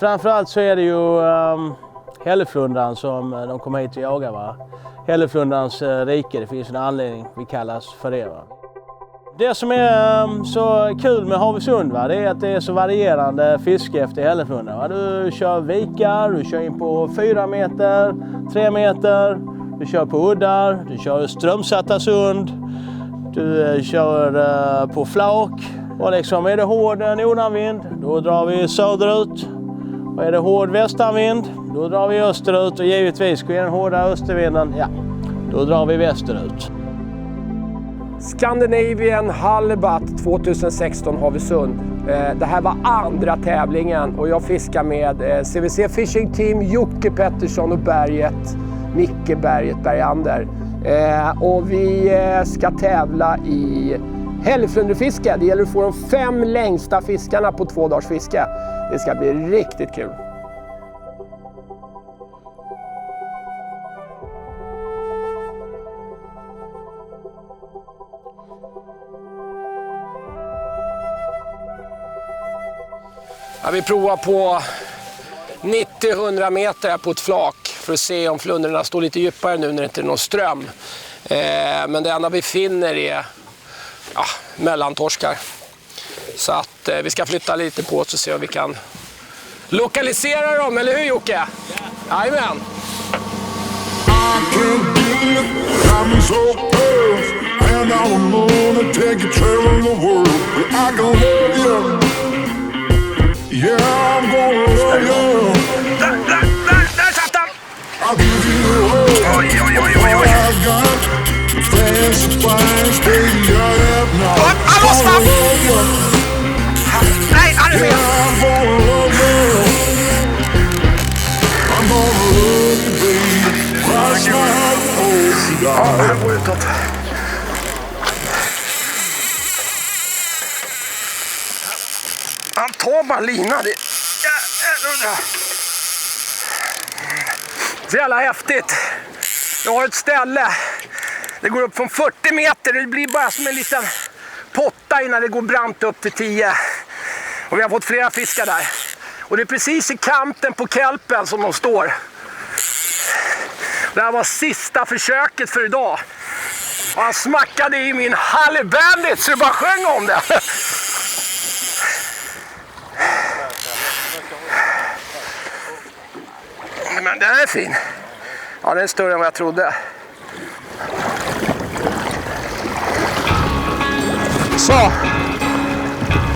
Framförallt så är det ju hälleflundran som de kommer hit och jagar. Va? Hälleflundrans rike, det finns en anledning vi kallas för det. Va? Det som är så kul med Havösund, va? Det är att det är så varierande fiske efter hälleflundran. Va? Du kör vikar, du kör in på 4 meter, 3 meter, du kör på uddar, du kör strömsatta sund, du kör på flak. Och liksom är det hård nordanvind, då drar vi söderut. Och är det hård västanvind, då drar vi österut. Och givetvis går den hårda östervinden, ja, då drar vi västerut. Scandinavian Halibut 2016 Havösund. Det här var andra tävlingen och jag fiskar med CVC Fishing Team, Jocke Pettersson och Micke Bergander. Och vi ska tävla i hälleflundrefiske. Det gäller att få de 5 längsta fiskarna på 2 dagars fiske. Det ska bli riktigt kul. Ja, vi provar på 90-100 meter på ett flak för att se om flundrorna står lite djupare nu när det inte är någon ström. Men det enda vi finner är mellantorskar. Så att vi ska flytta lite på oss och se om vi kan lokalisera dem, eller hur Jocke? Jajamän! Yeah, I'm gonna love you. Där satt den! I'll give you all I've got. Fans and fines, baby, I have now. Han lossnar! Nej, han är med! I'm gonna love you. I'm gonna love you, baby. Cross my heart, Ja, här går utåt. Han tar bara lina. Så jävla häftigt. Jag har ett ställe. Det går upp från 40 meter. Det blir bara som en liten potta innan det går brant upp till 10. Och vi har fått flera fiskar där. Och det är precis i kanten på kelpen som de står. Det här var sista försöket för idag. Och han smackade i min Halibandit så det bara sjöng om det. Men den är fin. Ja, den är större än vad jag trodde. Så.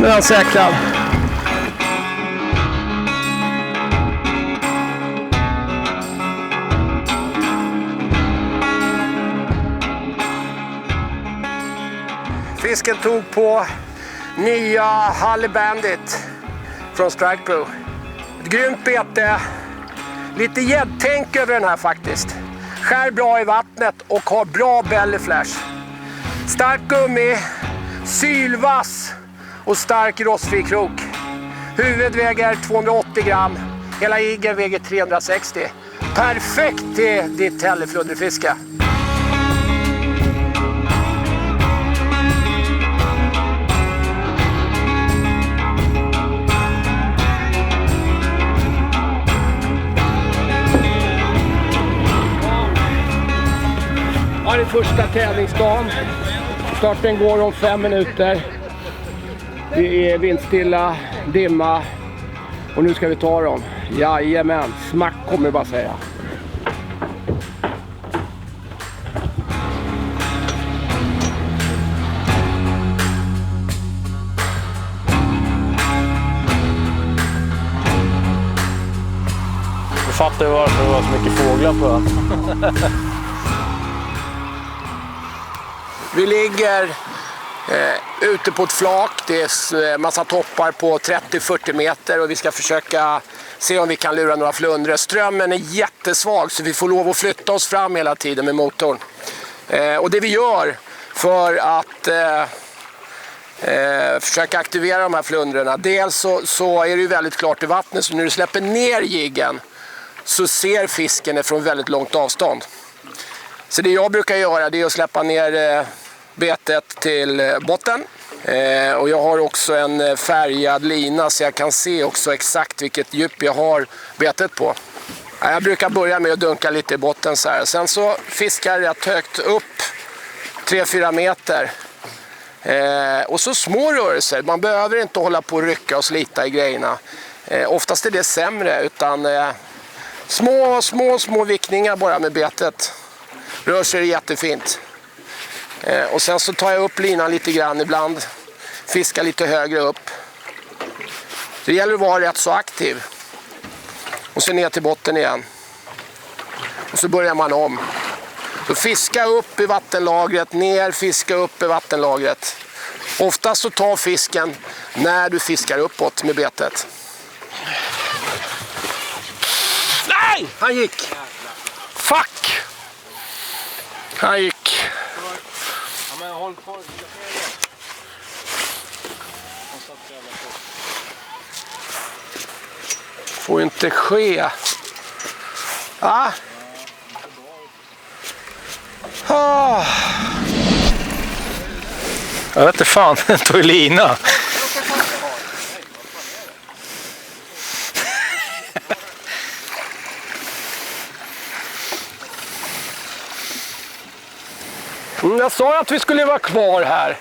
Nu är han säkrad. Fisken tog på nya Halibandit från Strike Pro. Ett grymt bete. Lite gäddtänk över den här faktiskt. Skär bra i vattnet och har bra belly flash. Stark gummi, sylvass och stark rostfri krok. Huvudet väger 280 gram. Hela iggen väger 360. Perfekt till ditt hälleflundrefiske. Det är första tävlingsdagen. Starten går om 5 minuter. Det är vindstilla, dimma. Och nu ska vi ta dem. Jajamän, smack kommer jag bara säga. Jag fattar varför det var så mycket fåglar på. Vi ligger ute på ett flak. Det är massa toppar på 30-40 meter och vi ska försöka se om vi kan lura några flundror. Strömmen är jättesvag så vi får lov att flytta oss fram hela tiden med motorn. Och det vi gör för att försöka aktivera de här flundrorna. Dels så är det ju väldigt klart i vattnet så när du släpper ner jiggen så ser fisken från väldigt långt avstånd. Så det jag brukar göra det är att släppa ner betet till botten. Och jag har också en färgad lina så jag kan se också exakt vilket djup jag har betet på. Jag brukar börja med att dunka lite i botten så här. Sen så fiskar jag rätt högt upp 3-4 meter. Och så små rörelser. Man behöver inte hålla på och rycka och slita i grejerna. Oftast är det sämre, utan små vickningar bara med betet. Rör sig jättefint. Och sen så tar jag upp linan lite grann ibland. Fiskar lite högre upp. Det gäller att vara rätt så aktiv. Och så ner till botten igen. Och så börjar man om. Så fiska upp i vattenlagret, ner, fiska upp i vattenlagret. Oftast så tar fisken när du fiskar uppåt med betet. Nej! Han gick! Fuck! Han gick. Ja, men håll på. Får inte ske. Ja. Ah. Jag vet inte fan, den tog lina. Jag sa att vi skulle vara kvar här.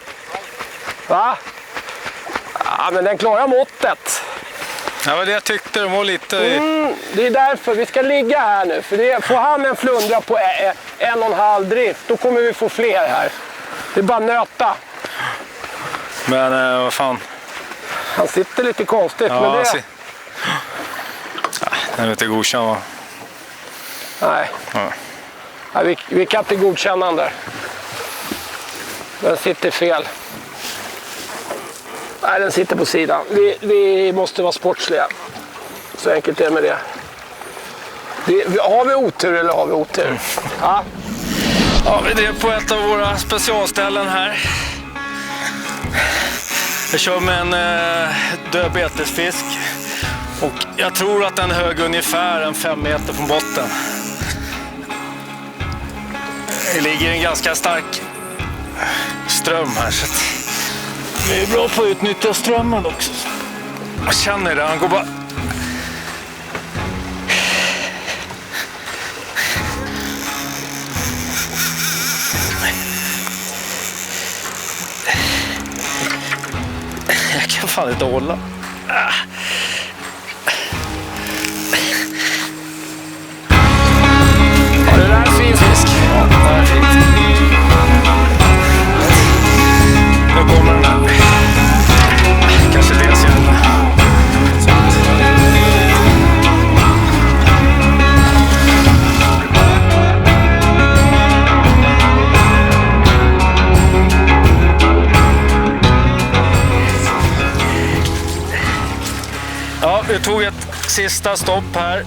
Va? Ja, men den klarar måttet. Ja, men det jag tyckte, de var lite... Det är därför vi ska ligga här nu. För det, får han en flundra på 1,5 drift, då kommer vi få fler här. Det är bara nöta. Men vad fan. Han sitter lite konstigt. Ja, men det... Den är inte godkänd, va? Nej. Ja. Nej, vi kan inte godkänna den där. Den sitter fel. Nej, den sitter på sidan. Vi måste vara sportsliga. Så enkelt är det med det. Har vi otur eller har vi otur? Ja. Ja, vi är på ett av våra specialställen här. Jag kör med en död betesfisk. Och jag tror att den hög ungefär 5 meter från botten. Det ligger en ganska stark ström här. Så vi är bra på att utnyttja strömmen också. Jag känner det, han går bara... Jag kan fan inte hålla. Ja, det där är fin fisk. Ja, det här är fint. Nu kommer den här. Kanske det ser ut. Ja, vi tog ett sista stopp här.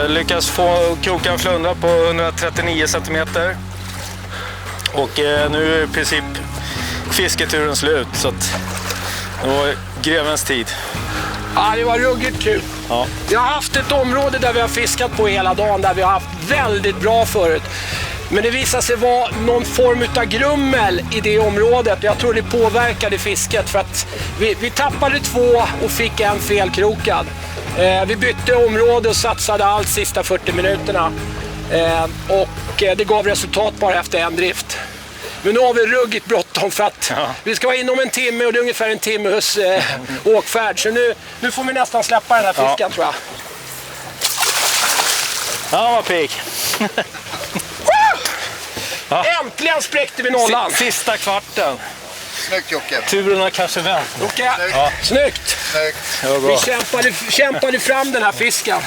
Lyckas få kroka en flundra på 139 cm. Och nu är i princip fisketuren slut, så att det var grevens tid. Ja, det var ruggigt kul. Ja. Vi har haft ett område där vi har fiskat på hela dagen, där vi har haft väldigt bra förut. Men det visade sig vara någon form av grummel i det området. Jag tror det påverkade fisket, för att vi tappade 2 och fick en felkrokad. Vi bytte område och satsade allt sista 40 minuterna. Och det gav resultat bara efter en drift. Men nu har vi ruggigt bråttom, för att vi ska vara inom en timme, och det är ungefär en timme hos åkfärd. Så nu får vi nästan släppa den här fisken, tror jag. Ja, vad pigg. Äntligen spräckte vi nollan. Sista kvarten. Snyggt Jocke. Turen har kanske vänt. Jocke, snyggt. Det var bra. Vi kämpade fram den här fisken.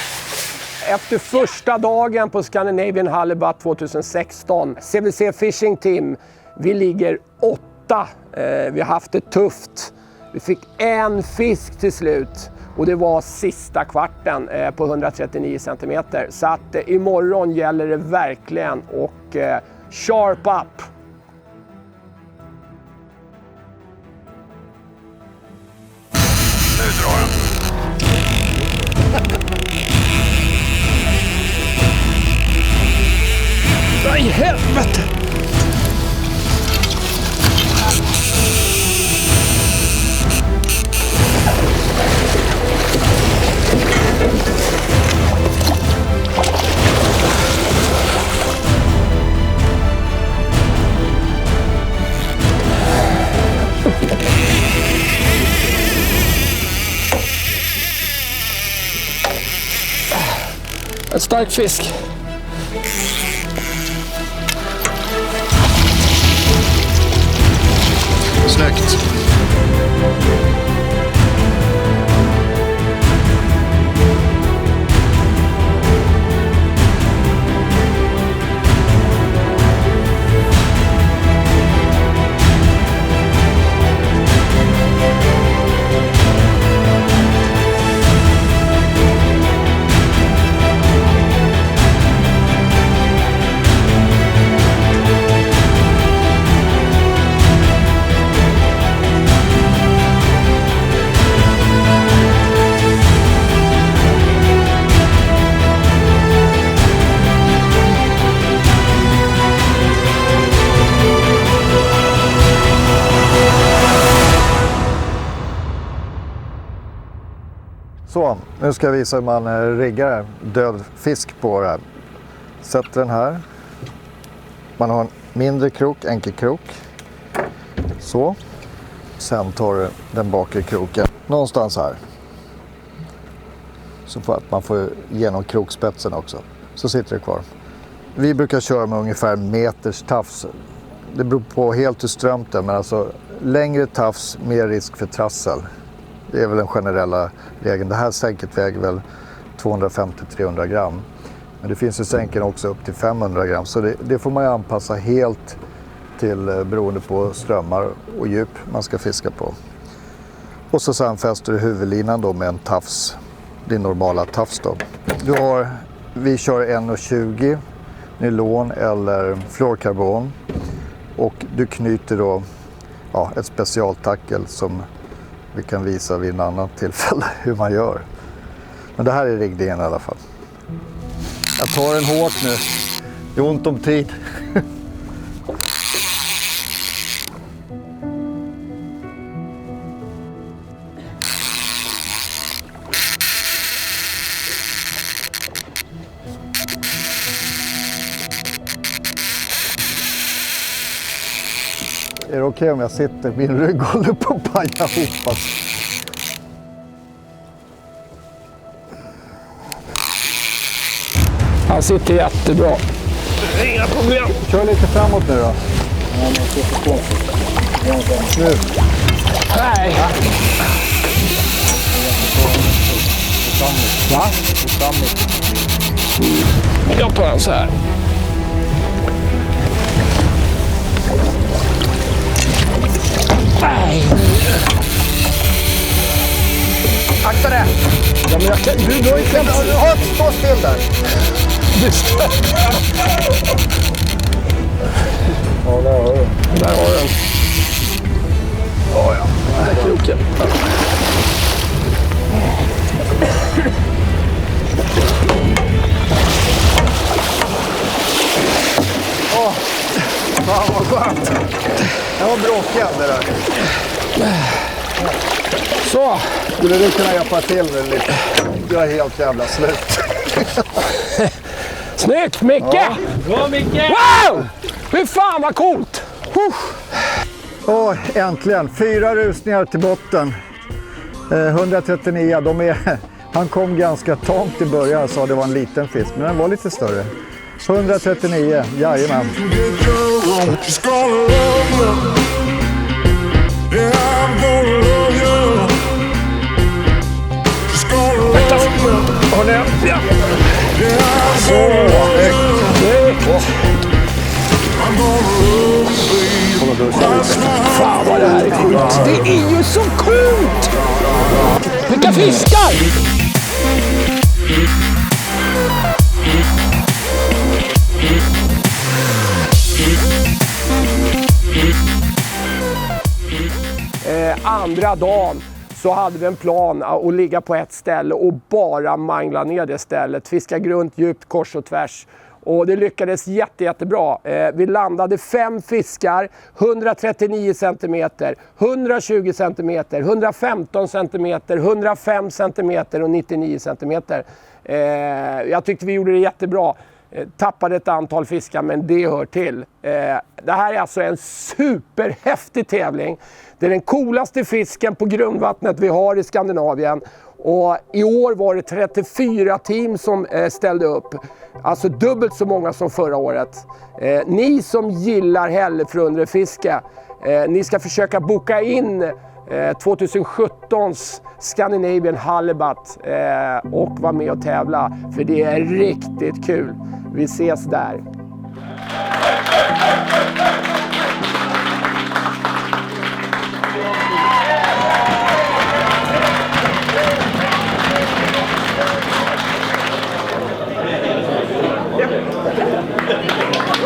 Efter första dagen på Scandinavian Halibut 2016, CVC Fishing Team, vi ligger 8. Vi har haft det tufft. Vi fick en fisk till slut, och det var sista kvarten på 139 cm. Så att imorgon gäller det verkligen, och sharp up. Nu drar den. Vad i helvete! En stark fisk. Snyggt. Så, nu ska jag visa hur man riggar död fisk på det här. Sätter den här. Man har en mindre krok, enkel krok. Så. Sen tar du den bakre kroken någonstans här. Så för att man får igenom krokspetsen också. Så sitter det kvar. Vi brukar köra med ungefär meters tafs. Det beror på helt hur strömt det är, men alltså längre tafs, mer risk för trassel. Det är väl den generella regeln. Det här sänket väger väl 250-300 gram. Men det finns ju sänken också upp till 500 gram. Så det får man ju anpassa helt till beroende på strömmar och djup man ska fiska på. Och så sen fäster du huvudlinan då med en tafs. Din normala tafs då. Vi kör 1,20 nylon eller fluorkarbon. Och du knyter då ett specialtackel som vi kan visa vid en annan tillfälle hur man gör. Men det här är riggningen i alla fall. Jag tar den hårt nu. Det är ont om tid. Är det okej om jag sitter? Min rygg håller på att paja ihop. Han sitter jättebra. Inga problem. Kör lite framåt nu då. Nu. Nej. Va? Jag tar den så här. Nej. Akta det! Ja, men du har ju klämt. Stå still där. Ja, där har du. Där har du den. Ja. Där är kroken. Fan vad skönt. Det var bråkigt det där. Så. Skulle du kunna hjälpa till med lite? Jag är helt jävla slut. Snyggt, Micke! Ja. Bra, Micke! Wow! Fy fan vad coolt! Äntligen. 4 rusningar till botten. 139. Han kom ganska tamt i början och sa det var en liten fisk. Men den var lite större. 139. Jajamän. Fan vad det här är coolt! Det är ju så coolt! Vilka fiskar! Andra dagen så hade vi en plan att ligga på ett ställe och bara mangla ner det stället. Fiska grunt, djupt, kors och tvärs. Och det lyckades jättebra. Vi landade 5 fiskar, 139 cm, 120 cm, 115 cm, 105 cm och 99 cm. Jag tyckte vi gjorde det jättebra. Tappade ett antal fiskar, men det hör till. Det här är alltså en superhäftig tävling. Det är den coolaste fisken på grundvattnet vi har i Skandinavien. Och i år var det 34 team som ställde upp. Alltså dubbelt så många som förra året. Ni som gillar hälleflundrefiske, ni ska försöka boka in 2017s Scandinavian Halibut och vara med och tävla. För det är riktigt kul. Vi ses där.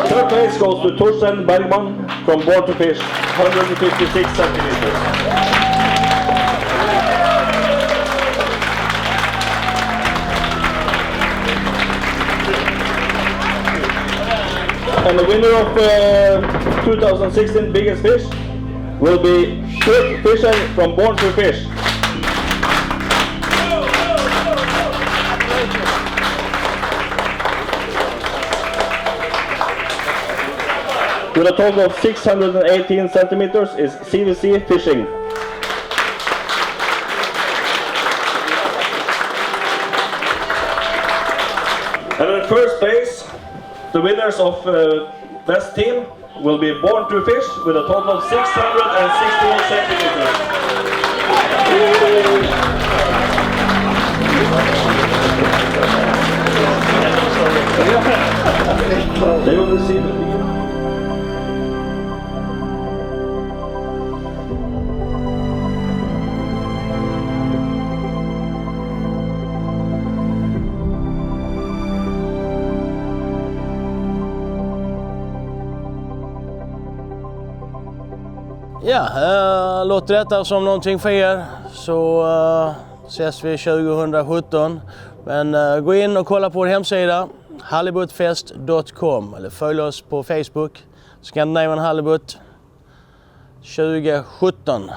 Third place goes to Torsten Bergman from Born to Fish, 156 centimeters. And the winner of 2016 Biggest Fish will be Kurt Fischer from Born to Fish. With a total of 618 centimeters is CVC Fishing. And in first place, the winners of best team will be Born to Fish with a total of 661 centimeters. They will receive it. Ja, låter detta som någonting för er så ses vi 2017. Men gå in och kolla på vår hemsida halibutfest.com eller följ oss på Facebook Scandinavian Halibut 2017.